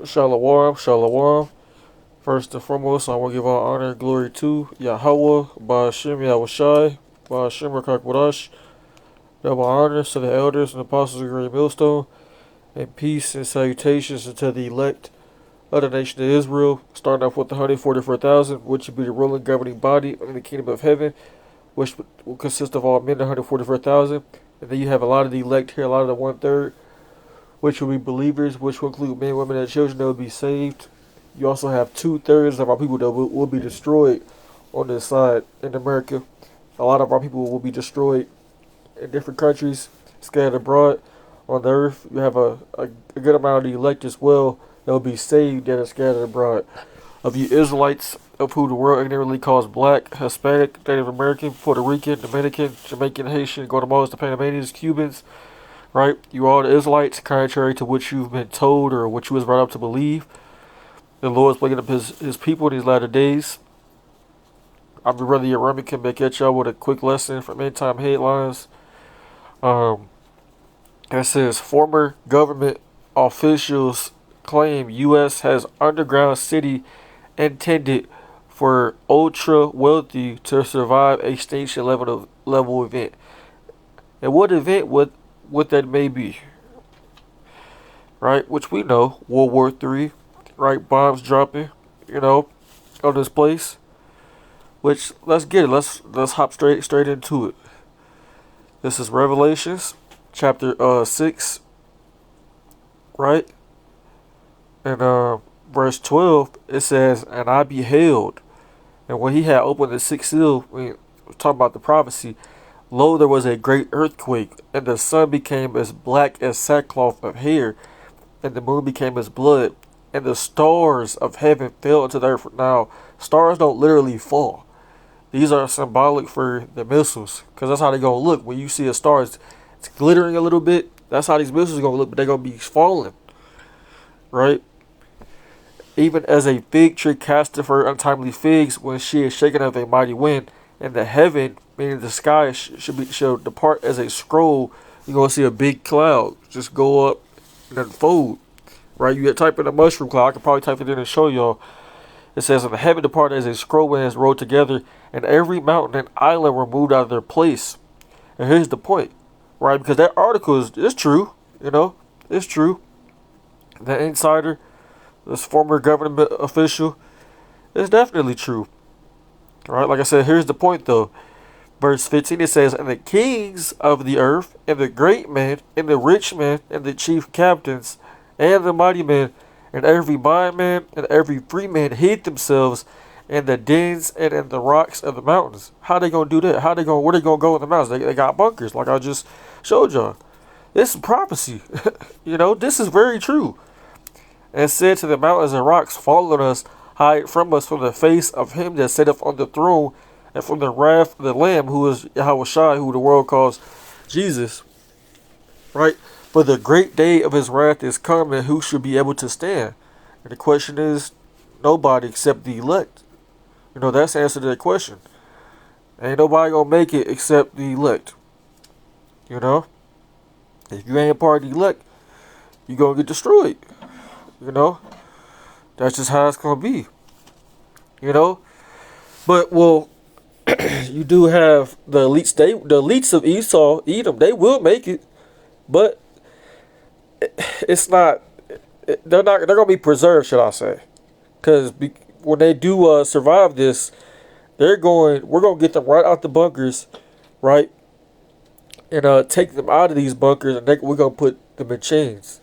Shalom, shalom. First and foremost, I want to give all honor and glory to Yahweh, Ba'ashem Yahushai, Ba'ashem Rakakwadash. Double honors to the elders and apostles of Great Millstone, and peace and salutations unto the elect of the nation of Israel, starting off with the 144,000, which would be the ruling governing body in the kingdom of heaven, which will consist of all men, the 144,000. And then you have a lot of the elect here, a lot of the one-third, which will be believers, which will include men, women, and children that will be saved. You also have two-thirds of our people that will be destroyed on this side in America. A lot of our people will be destroyed in different countries, scattered abroad on the earth. You have a good amount of the elect as well that will be saved that are scattered abroad. Of you Israelites, of who the world ignorantly calls black, Hispanic, Native American, Puerto Rican, Dominican, Jamaican, Haitian, Guatemalans, the Panamanians, Cubans, right? You are the Israelites, contrary to what you've been told or what you was brought up to believe. The Lord is waking up his people in these latter days. I'm your brother Yeremi can back at y'all with a quick lesson from End Time Headlines. It says, former government officials claim U.S. has underground city intended for ultra wealthy to survive a station level event. And what event would that may be? Right, which we know, World War III, right? Bombs dropping, on this place. Which let's get it. Let's hop straight into it. This is Revelations, chapter 6, right? And verse 12, it says, "And I beheld, and when he had opened the sixth seal," we talking about the prophecy, "lo, there was a great earthquake, and the sun became as black as sackcloth of hair, and the moon became as blood, and the stars of heaven fell into the earth." Now, stars don't literally fall. These are symbolic for the missiles, because that's how they're going to look. When you see a star, it's glittering a little bit. That's how these missiles are going to look, but they're going to be falling, right? Even as a fig tree casteth her untimely figs when she is shaken of a mighty wind, and the heaven, meaning the sky, shall depart as a scroll. You're going to see a big cloud just go up and unfold, right? You get type in a mushroom cloud. I could probably type it in and show y'all. It says, "And the heaven departed as a scroll when it's rolled together, and every mountain and island were moved out of their place." And here's the point, right? Because that article is true, it's true. The insider, this former government official, is definitely true, right? Like I said, here's the point though. Verse 15, it says, "And the kings of the earth, and the great men, and the rich men, and the chief captains, and the mighty men, and every bondman and every free man hid themselves in the dens and in the rocks of the mountains." How they gonna do that? Where they gonna go in the mountains? They got bunkers, like I just showed y'all. This is prophecy. This is very true. "And said to the mountains and rocks, fall on us, hide from us from the face of him that sitteth on the throne, and from the wrath of the Lamb, who is Yahushua, who the world calls Jesus." Right? "For the great day of his wrath is come, and who should be able to stand?" And the question is, nobody except the elect. That's the answer to that question. Ain't nobody gonna make it except the elect. If you ain't a part of the elect, you gonna get destroyed. That's just how it's gonna be. But well, you do have the elites. The elites of Esau, Edom, they will make it, but it's not. They're not. They're gonna be preserved, should I say? Because when they do survive this, we're gonna get them right out the bunkers, right, and take them out of these bunkers, and we're gonna put them in chains,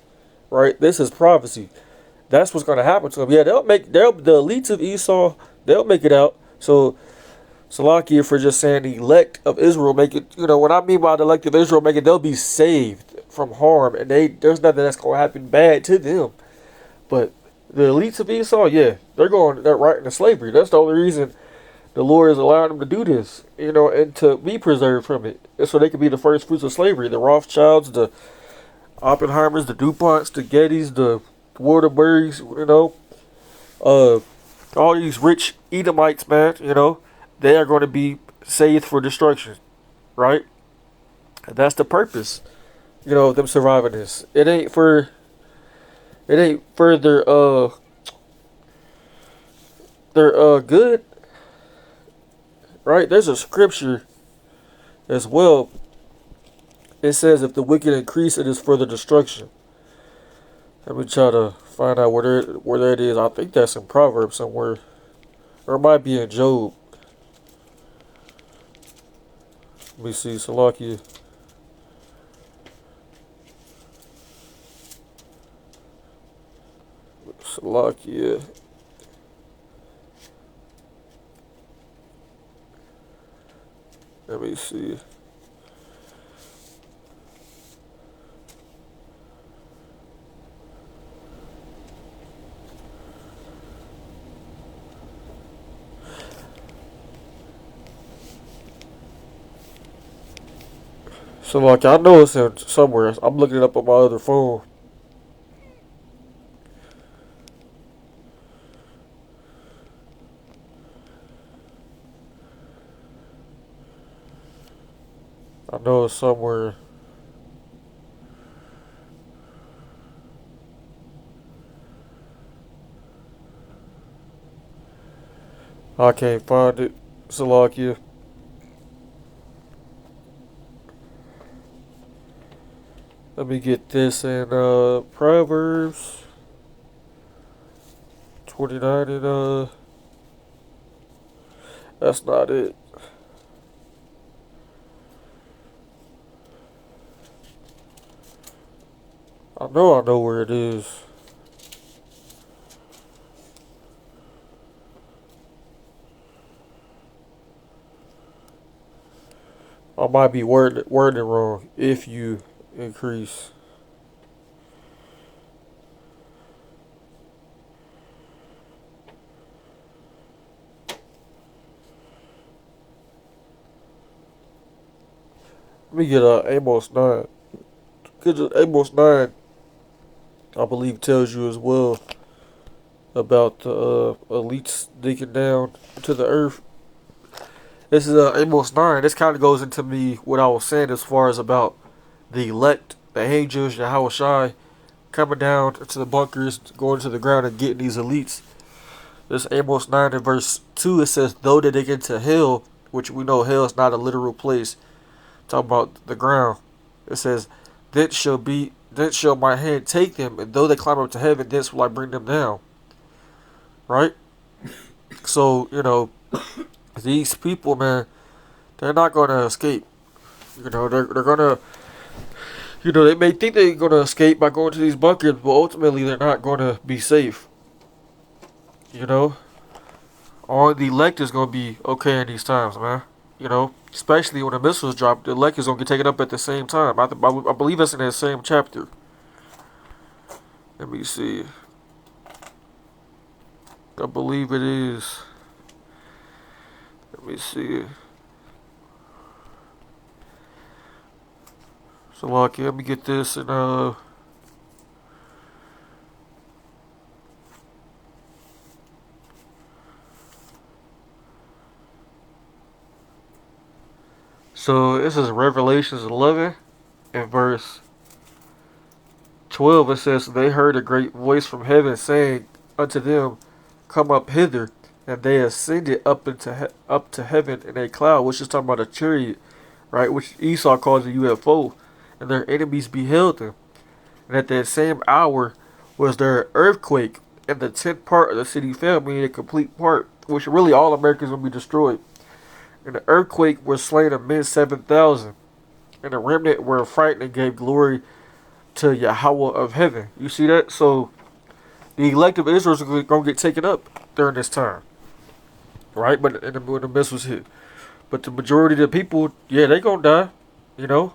right? This is prophecy. That's what's gonna happen to them. Yeah, the elites of Esau, they'll make it out. So Salakia for just saying the elect of Israel make it. What I mean by the elect of Israel make it, they'll be saved from harm, and there's nothing that's gonna happen bad to them. But the elites of Esau, yeah, they're right into slavery. That's the only reason the Lord is allowing them to do this, and to be preserved from it. And so they can be the first fruits of slavery. The Rothschilds, the Oppenheimers, the DuPonts, the Gettys, the Waterburys, all these rich Edomites, man, they are going to be saved for destruction, right? And that's the purpose, of them surviving this. It It ain't further they're good, right? There's a scripture as well. It says if the wicked increase, it is further destruction. Let me try to find out where that is. I think that's in Proverbs somewhere. Or it might be in Job. Let me see, Salakia. Salakia. Let me see. Salakia, I know it's in somewhere. I'm looking it up on my other phone. I know it's somewhere. I can't find it. Salakia. Let me get this in Proverbs 29 and that's not it. I know where it is. I might be wording it wrong. If you increase. Let me get Amos 9. Cause Amos 9, I believe, tells you as well about the elites digging down to the earth. This is Amos 9. This kind of goes into me what I was saying as far as about the elect, the angels, Yahweh Shai, coming down to the bunkers, going to the ground and getting these elites. This Amos 9 and verse 2, it says, though they dig into hell, which we know hell is not a literal place, talking about the ground. It says, thence shall my hand take them, and though they climb up to heaven, thence will I bring them down. Right? So, these people, man, they're not going to escape. They're going to, they may think they're going to escape by going to these bunkers, but ultimately they're not going to be safe. All the elect is going to be okay in these times, man. Especially when the missiles drop, the elect is going to get taken up at the same time. I believe that's in that same chapter. Let me see. I believe it is. Let me see. So, let me get this and so this is Revelations 11 and verse 12. It says, they heard a great voice from heaven saying unto them, come up hither. And they ascended up to heaven in a cloud, which is talking about a chariot, right? Which Esau calls a UFO. And their enemies beheld them. And at that same hour was there an earthquake, and the 10th part of the city fell, meaning a complete part, which really all Americans will be destroyed. And the earthquake was slain of men 7,000. And the remnant were frightened and gave glory to Yahweh of heaven. You see that? So the elect of Israel is going to get taken up during this time. Right? But when the missiles hit. But the majority of the people, yeah, they going to die.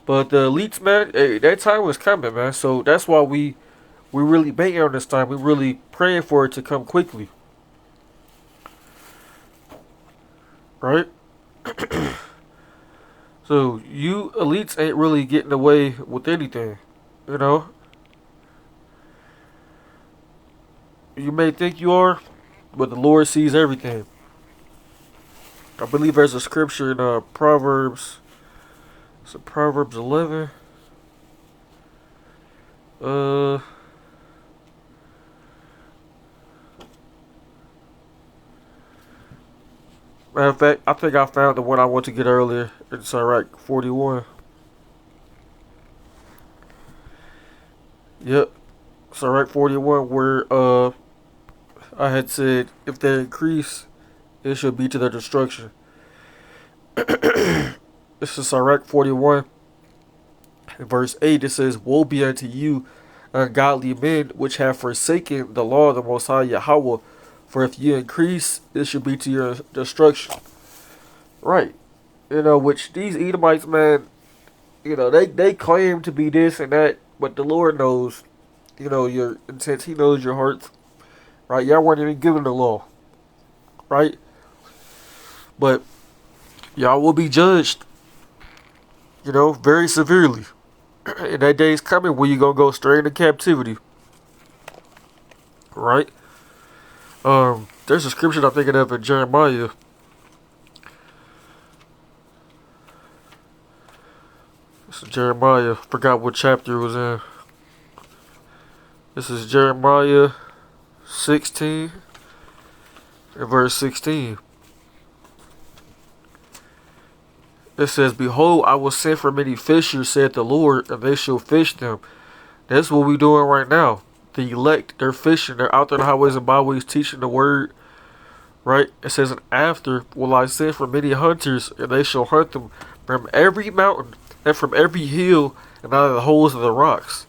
But the elites, man, hey, that time was coming, man. So that's why we really banking on this time. We really praying for it to come quickly. Right? So you elites ain't really getting away with anything. You may think you are, but the Lord sees everything. I believe there's a scripture in Proverbs. It's Proverbs 11. Matter of fact, I think I found the one I want to get earlier. It's Sirach 41. Yep. Sirach 41 where I had said if they increase, it should be to their destruction. This is Sirach 41. In verse 8 it says, Woe be unto you, ungodly men, which have forsaken the law of the Most High Yahweh, for if you increase, it should be to your destruction. Right. You know, which these Edomites, man, you know, they claim to be this and that, but the Lord knows, you know, your intents. He knows your hearts. Right? Y'all weren't even given the law. Right? But y'all will be judged, you know, very severely. And that day is coming when you're going to go straight into captivity. Right? There's a scripture I'm thinking of in Jeremiah. This is Jeremiah. Forgot what chapter it was in. This is Jeremiah 16 and verse 16. It says, Behold, I will send for many fishers, said the Lord, and they shall fish them. That's what we're doing right now. The elect, they're fishing. They're out there on the highways and byways teaching the word. Right? It says, And after will I send for many hunters, and they shall hunt them from every mountain and from every hill and out of the holes of the rocks.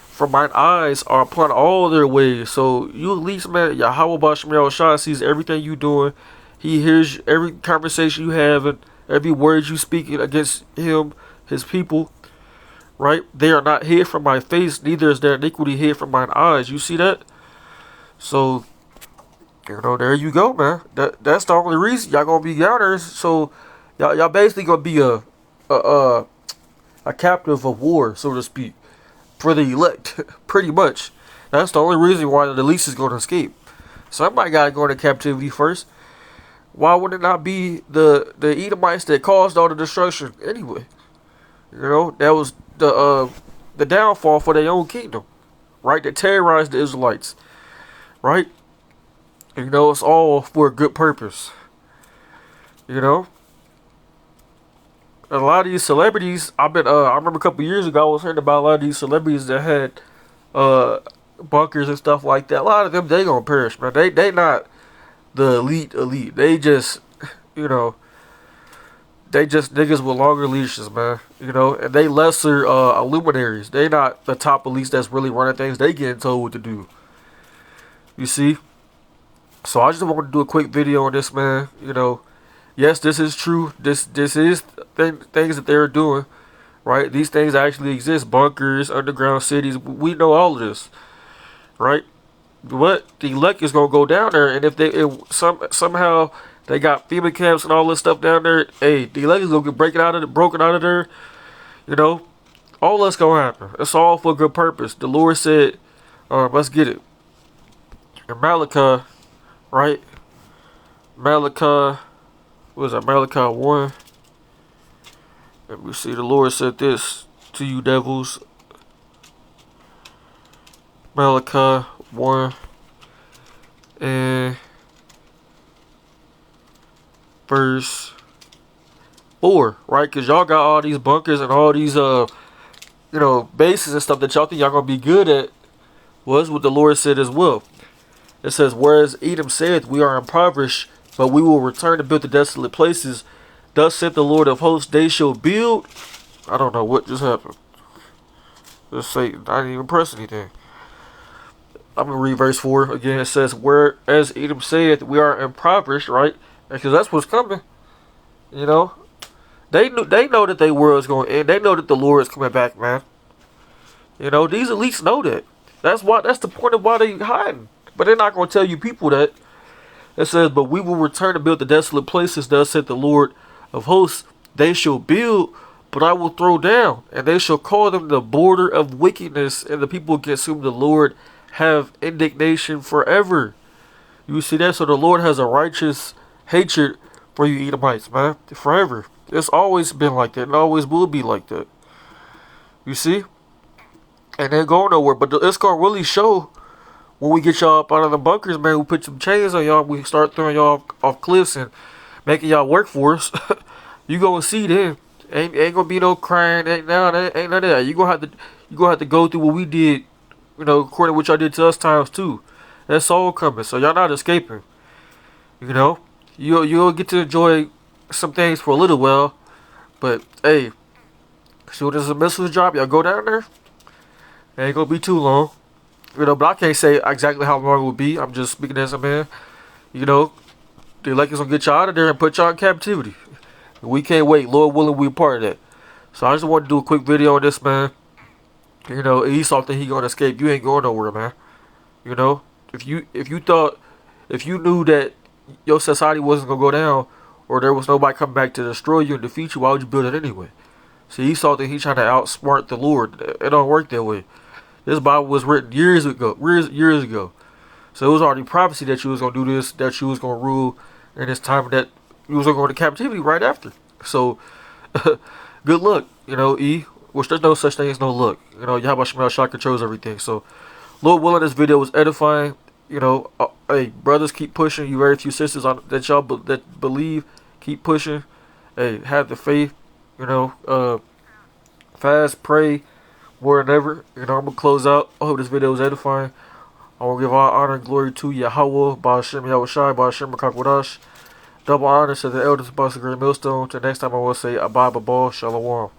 For mine eyes are upon all their ways. So you at least, man, Yahweh Bashem Yahushua sees everything you doing. He hears every conversation you have and every word you speak against him, his people. Right? They are not hid from my face, neither is their iniquity hid from mine eyes. You see that? So, you know, there you go, man. That's the only reason y'all gonna be downers. So y'all basically gonna be a captive of war, so to speak, for the elect, pretty much. That's the only reason why the least is going to escape. Somebody got to go into captivity first. Why would it not be the Edomites that caused all the destruction anyway? You know, that was the downfall for their own kingdom, right? That terrorized the Israelites, right? And, you know, it's all for a good purpose. You know. A lot of these celebrities, I remember a couple years ago I was hearing about a lot of these celebrities that had bunkers and stuff like that. A lot of them, they gonna perish, man. They not the elite. They just, you know, they just niggas with longer leashes, man. You know, and they lesser luminaries. They not the top elites that's really running things. They getting told what to do. You see? So I just want to do a quick video on this, man. You know, yes, this is true. This is things that they're doing, right? These things actually exist. Bunkers, underground cities. We know all of this, right? But the elect is gonna go down there, and if somehow they got FEMA camps and all this stuff down there, hey, the elect is gonna get broken out of there. You know, all that's gonna happen. It's all for a good purpose. The Lord said, let's get it. In Malachi, right? Malachi. What is that? Malachi 1. Let me see. The Lord said this to you devils. Malachi 1 and verse 4, right? Because y'all got all these bunkers and all these, you know, bases and stuff that y'all think y'all gonna be good at. Was what the Lord said as well. It says, Whereas Edom saith, We are impoverished, but we will return to build the desolate places. Thus saith the Lord of hosts, they shall build. I don't know what just happened. Just Satan. I didn't even press anything. I'm going to read verse 4 again. It says, Whereas Edom saith, we are impoverished, right? Because that's what's coming. You know? They know that their world's going to end. They know that the Lord is coming back, man. You know, these elites know that. That's the point of why they hiding. But they're not going to tell you people that. It says, But we will return to build the desolate places, thus saith the Lord of hosts. They shall build, but I will throw down, and they shall call them the border of wickedness, and the people against whom the Lord have indignation forever. You see that? So the Lord has a righteous hatred for you Edomites, man. Forever. It's always been like that, and always will be like that. You see? And they go nowhere, but it's going to really show when we get y'all up out of the bunkers, man. We put some chains on y'all, we start throwing y'all off cliffs and making y'all work for us, you gonna see then. Ain't gonna be no crying. Ain't none of that. You gonna have to go through what we did. You know, according to what y'all did to us times too. That's all coming. So y'all not escaping. You know, you'll get to enjoy some things for a little while. But hey, soon as the missiles drop, y'all go down there. It ain't gonna be too long. You know, but I can't say exactly how long it will be. I'm just speaking as a man. You know, the Lakers gonna get y'all out of there and put y'all in captivity. We can't wait. Lord willing, we part of that. So I just want to do a quick video on this, man. You know, Esau think he gonna escape. You ain't going nowhere, man. You know, if you knew that your society wasn't gonna go down, or there was nobody coming back to destroy you and defeat you, why would you build it anyway? See, Esau think he's trying to outsmart the Lord. It don't work that way. This Bible was written years ago. Years ago. So it was already prophecy that you was gonna do this, that you was gonna rule in this time, that you was gonna go into captivity right after. So good luck, you know, E. Which there's no such thing as no luck. You know, Yahweh Shemel Shah controls everything. So Lord willing, this video was edifying. You know, hey, brothers, keep pushing. You very few sisters that y'all that believe, keep pushing. Hey, have the faith. You know, fast, pray, more than ever. You know, I'm gonna close out. I hope this video was edifying. I want to give all honor and glory to Yahweh, Ba'ashem Yahushai, Ba'ashem Makakwadash. Double honor to the elders of the Great Millstone. Till next time, I will say, Abba Babal, Shalom.